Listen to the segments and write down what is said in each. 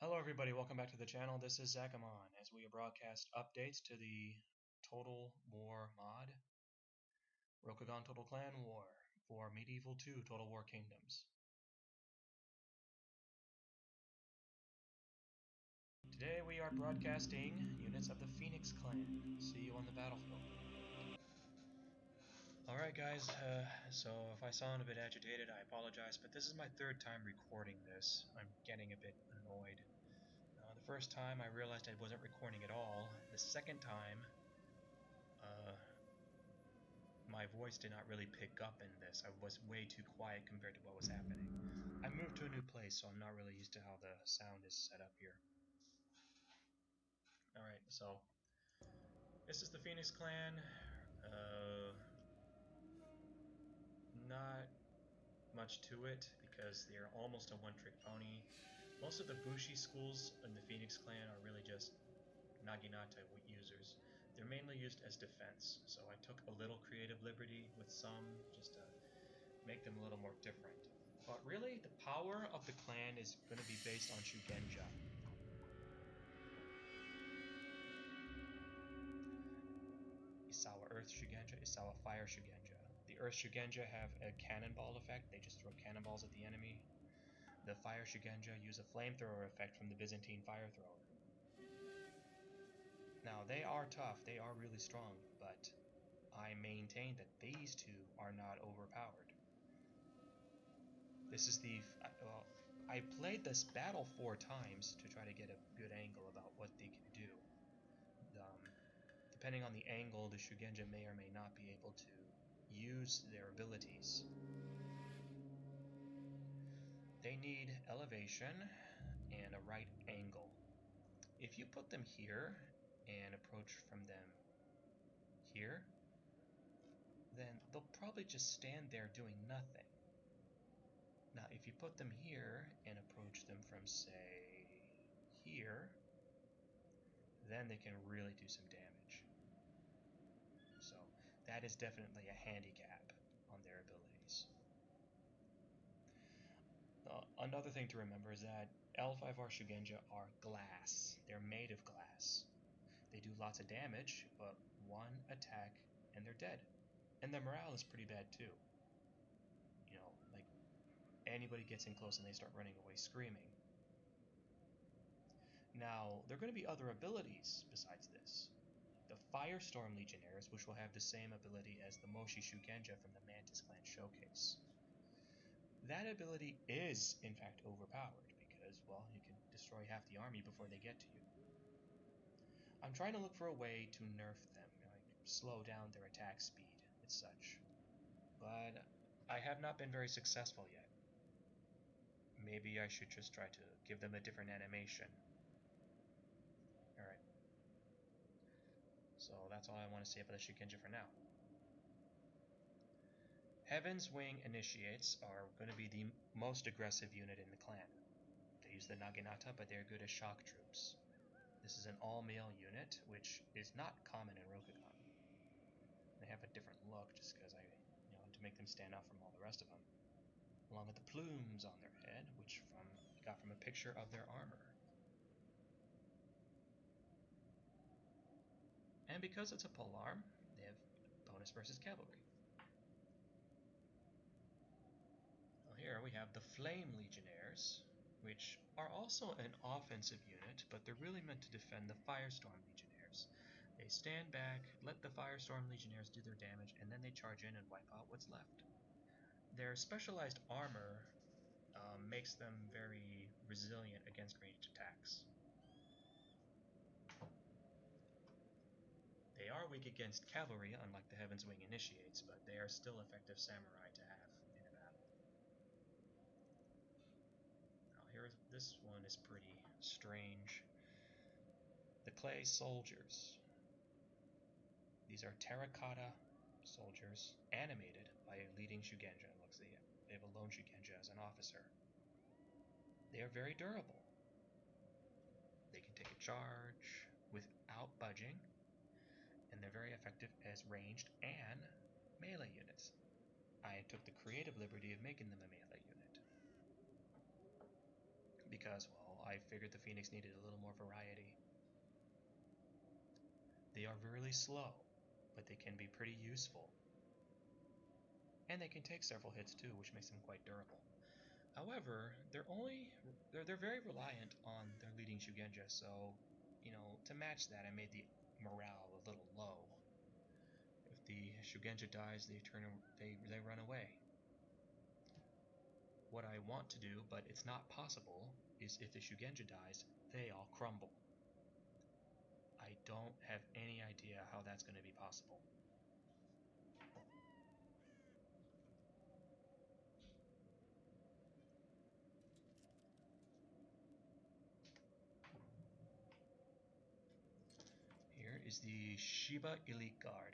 Hello everybody, welcome back to the channel. This is Zakamon as we broadcast updates to the Total War mod, Rokugan Total Clan War for Medieval 2 Total War Kingdoms. Today we are broadcasting units of the Phoenix Clan. See you on the battlefield. Alright guys, so if I sound a bit agitated, I apologize, but this is my third time recording this. I'm getting a bit annoyed. The first time I realized I wasn't recording at all. The second time, my voice did not really pick up in this. I was way too quiet compared to what was happening. I moved to a new place, so I'm not really used to how the sound is set up here. Alright, so this is the Phoenix Clan. Not much to it because they're almost a one-trick pony. Most of the Bushi schools in the Phoenix Clan are really just Naginata users. They're mainly used as defense, so I took a little creative liberty with some just to make them a little more different. But really, the power of the clan is going to be based on Shugenja. Isawa Earth Shugenja, Isawa Fire Shugenja. The Earth Shugenja have a cannonball effect, they just throw cannonballs at the enemy. The Fire Shugenja use a flamethrower effect from the Byzantine fire thrower. Now, they are tough, they are really strong, but I maintain that these two are not overpowered. This is the... well, I played this battle 4 times to try to get a good angle about what they can do. Depending on the angle, the Shugenja may or may not be able to use their abilities. They need elevation and a right angle. If you put them here and approach from them here, then they'll probably just stand there doing nothing. Now, if you put them here and approach them from, say, here, then they can really do some damage. So that is definitely a handicap on their abilities. Another thing to remember is that L5R Shugenja are glass. They're made of glass. They do lots of damage, but one attack and they're dead. And their morale is pretty bad too. You know, like anybody gets in close and they start running away screaming. Now, there are going to be other abilities besides this. The Firestorm Legionnaires, which will have the same ability as the Moshi Shugenja from the Mantis Clan Showcase. That ability is, in fact, overpowered, because, well, you can destroy half the army before they get to you. I'm trying to look for a way to nerf them, like slow down their attack speed and such. But I have not been very successful yet. Maybe I should just try to give them a different animation. Alright. So that's all I want to say about the Shugenja for now. Heaven's Wing Initiates are going to be the most aggressive unit in the clan. They use the Naginata, but they're good as shock troops. This is an all-male unit, which is not common in Rokugan. They have a different look just because I wanted to make them stand out from all the rest of them. Along with the plumes on their head, which I got from a picture of their armor. And because it's a polearm, they have bonus versus cavalry. Well, here we have the Flame Legionnaires, which are also an offensive unit, but they're really meant to defend the Firestorm Legionnaires. They stand back, let the Firestorm Legionnaires do their damage, and then they charge in and wipe out what's left. Their specialized armor makes them very resilient against ranged attacks. They are weak against cavalry, unlike the Heaven's Wing Initiates, but they are still effective samurai to have in a battle. This one is pretty strange. The Clay Soldiers. These are terracotta soldiers animated by a leading Shugenja. It looks like they have a lone Shugenja as an officer. They are very durable. They can take a charge without budging, and they're very effective as ranged and melee units. I took the creative liberty of making them a melee unit. because, well, I figured the Phoenix needed a little more variety. They are really slow, but they can be pretty useful. And they can take several hits too, which makes them quite durable. However, they're very reliant on their leading Shugenja, so, you know, to match that, I made the morale a little low. If the Shugenja dies, they run away. What I want to do, but it's not possible, is if the Shugenja dies, they all crumble. I don't have any idea how that's going to be possible. Here is the Sheba Elite Guard.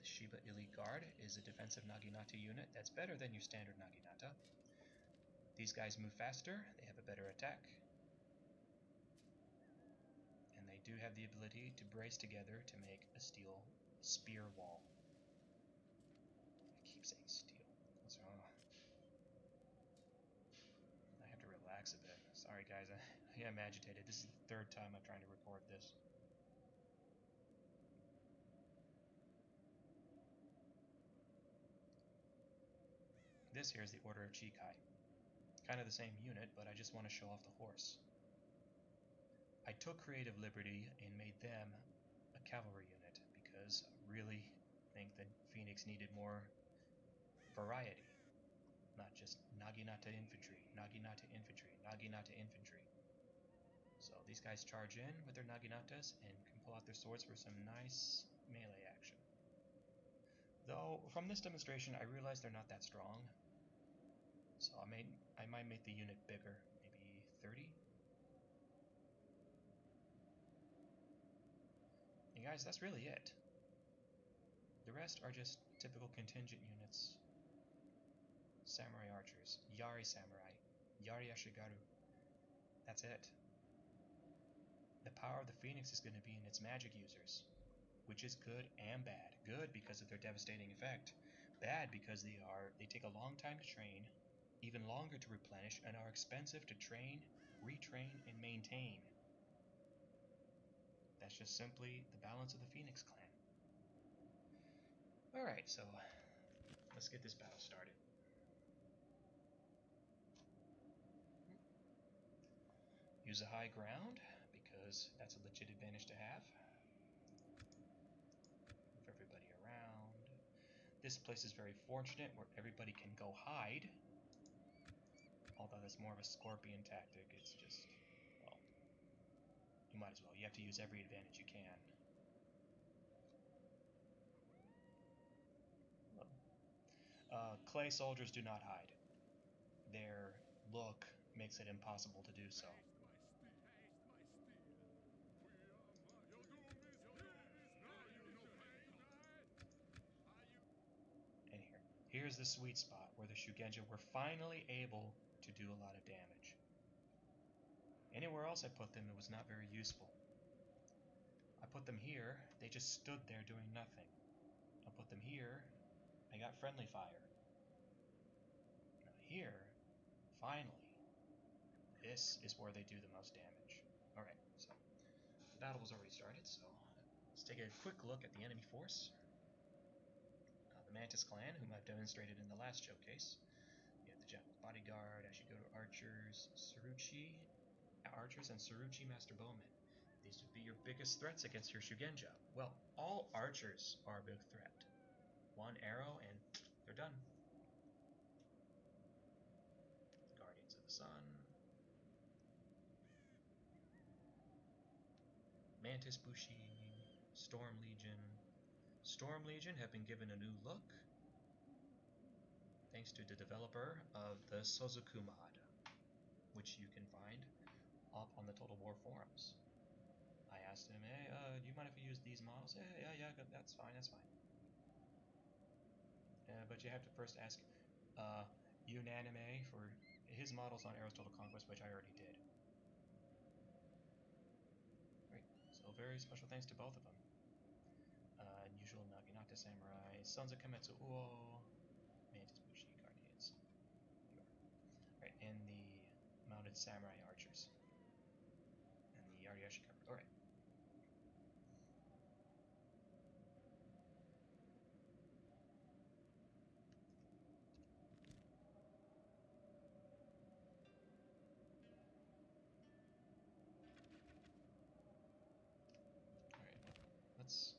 The Sheba Elite Guard is a defensive Naginata unit that's better than your standard Naginata. These guys move faster, they have a better attack, and they do have the ability to brace together to make a steel spear wall. I keep saying steel. What's wrong? I have to relax a bit. Sorry guys, I am agitated. This is the third time I'm trying to record this. This here is the Order of Chikai. Kind of the same unit, but I just want to show off the horse. I took creative liberty and made them a cavalry unit because I really think that Phoenix needed more variety. Not just Naginata infantry, Naginata infantry, Naginata infantry. So these guys charge in with their Naginatas and can pull out their swords for some nice melee action. Though, from this demonstration, I realized they're not that strong. So I might make the unit bigger, maybe 30? And guys, that's really it. The rest are just typical contingent units. Samurai archers, Yari samurai, Yari Ashigaru. That's it. The power of the Phoenix is going to be in its magic users, which is good and bad. Good because of their devastating effect. Bad because they take a long time to train, even longer to replenish, and are expensive to train, retrain, and maintain. That's just simply the balance of the Phoenix clan. Alright, so let's get this battle started. Use a high ground, because that's a legit advantage to have. Move everybody around. This place is very fortunate, where everybody can go hide. Although that's more of a scorpion tactic, it's just, well, you might as well. You have to use every advantage you can. Clay soldiers do not hide. Their look makes it impossible to do so. And here's the sweet spot where the Shugenja were finally able to do a lot of damage. Anywhere else I put them, it was not very useful. I put them here, they just stood there doing nothing. I put them here, I got friendly fire. Now here, finally, this is where they do the most damage. Alright, so the battle was already started, so let's take a quick look at the enemy force. The Mantis clan, whom I've demonstrated in the last showcase. You have the General's Bodyguard, Ashigaru archers, archers and Tsuruchi Master Bowmen. These would be your biggest threats against your Shugenja. Well, all archers are a big threat. One arrow and they're done. Guardians of the Sun. Mantis Bushi, Storm Legion. Storm Legion have been given a new look, thanks to the developer of the Sozoku mod, which you can find up on the Total War forums. I asked him, hey, do you mind if we use these models? Yeah, that's fine. But you have to first ask Unanime for his models on Aeros Total Conquest, which I already did. Great, so very special thanks to both of them. Usual Naginata Samurai, Sons of Kametsu Uo, Mantis Bushi, Guardians. its samurai archers. And the Ariashi covered. Alright. Alright, let's...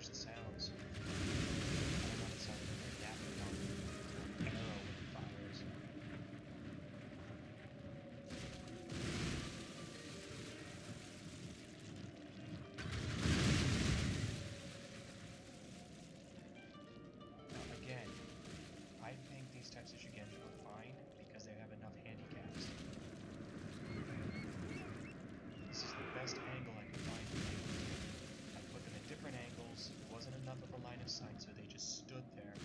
the sounds. I don't want it sounding like a yapping on an arrow when it fires. Now again, I think these types of Shugenja are fine because they have enough handicaps. This is the best angle I could find for them. Put them at different angles, there wasn't enough of a line of sight, so they just stood there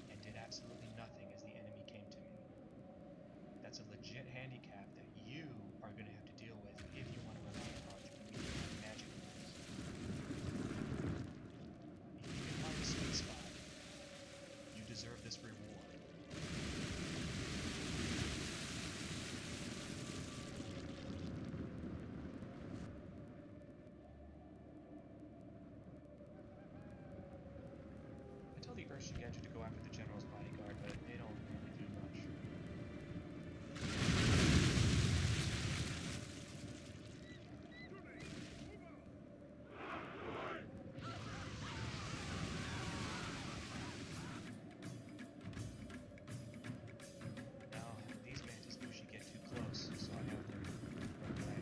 and did absolutely nothing as the enemy came to me. That's a legit handicap that you are going to have to deal with if you want to rely on magic moves. If you can find a sweet spot, you deserve this reward. The Earth Shugenja to go after the General's bodyguard, but they don't really do much. Now, these mantis usually get too close, so I have to run away.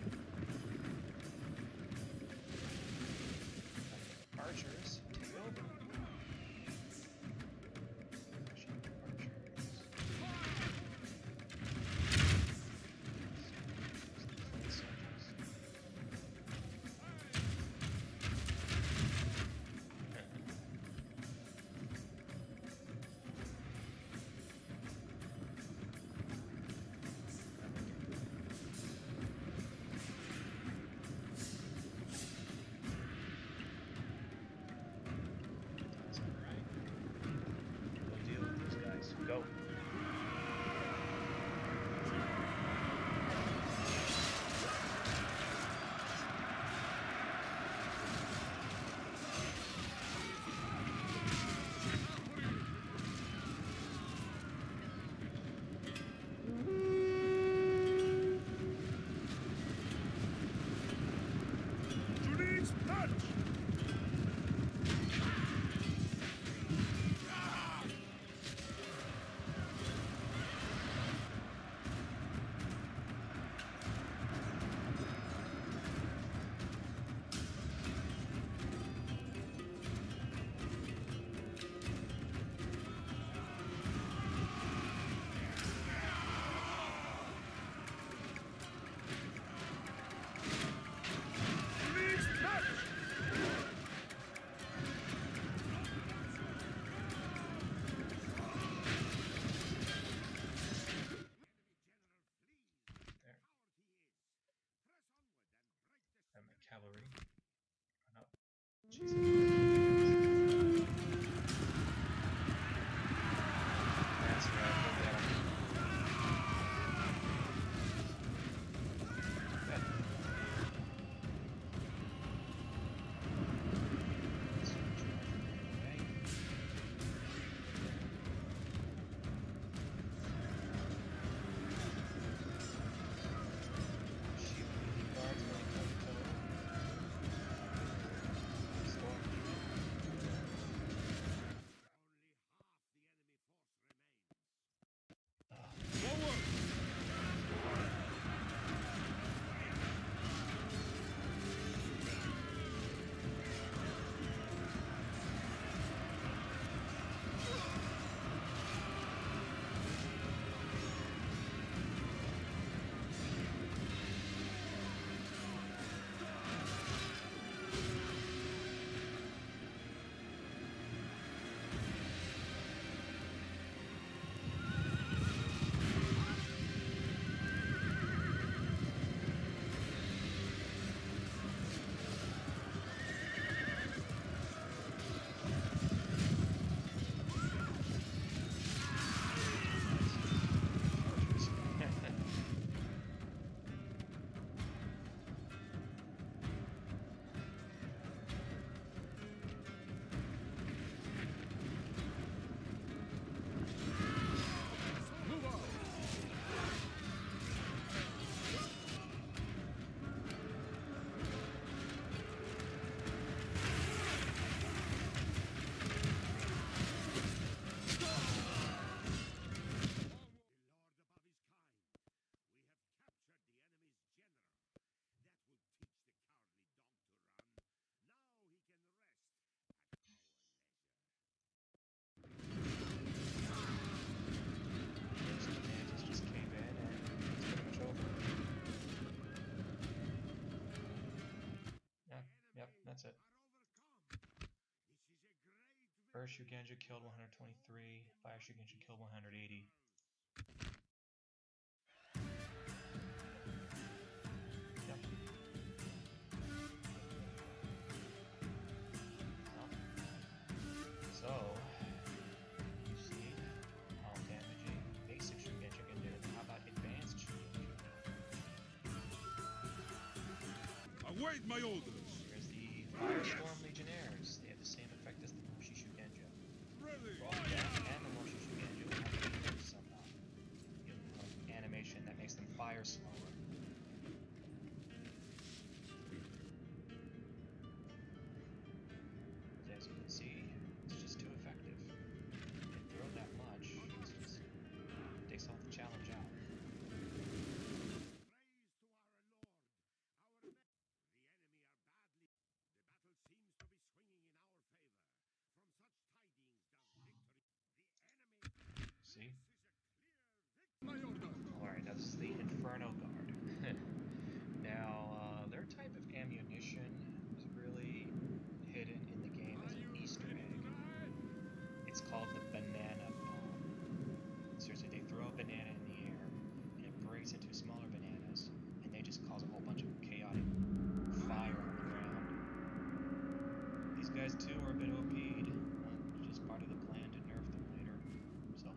Archers, take over. Go. And my cavalry. Run up. Jesus. That's right, look at him. Good. Sheba guards going toe to toe. Storm Fire Shugenja killed 123. Fire Shugenja killed 180. Yep. So, you see how damaging basic Shugenja can do. How about advanced Shugenja? Await my orders! Here's the Firestorm Legionnaires. They have the same effect as the Moshi Shugenja. Ready! Both them and the Moshi Shugenja have some animation that makes them fire slower. As you can see, it's just too effective. They throw that much, it just takes all the challenge out. Praise to our Lord, our men. The enemy are badly. The battle seems to be swinging in our favor. From such tidings does victory. The enemy. See? This is a clear victory. Alright, that's the Inferno Guard. Now, their type of ammunition is really hidden in the game as an Easter egg. It's called the banana bomb. Seriously, they throw a banana in the air, and it breaks into smaller bananas, and they just cause a whole bunch of chaotic fire on the ground. These guys too are a bit OP'd, just part of the plan to nerf them later. So,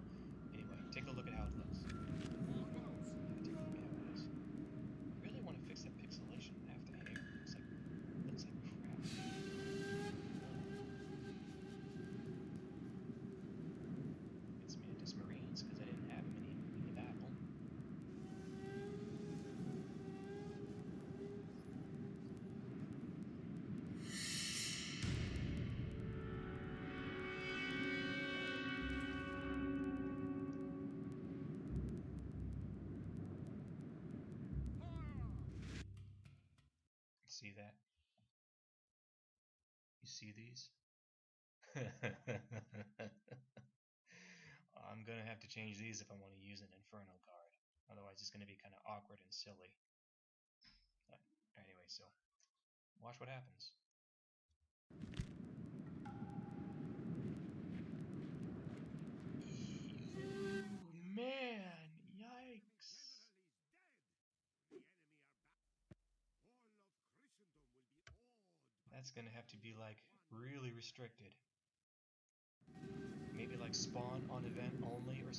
anyway, take a look at how it looks. Take a look at how it is. I really want to fix that pixelation half the hair. Looks like crap. It's Mantis Marines because I didn't have them in the battle. See that? You see these? I'm gonna have to change these if I want to use an Inferno Guard. Otherwise it's gonna be kind of awkward and silly. Anyway, so watch what happens. Man, yikes. That's gonna have to be like really restricted. Maybe like spawn on event only or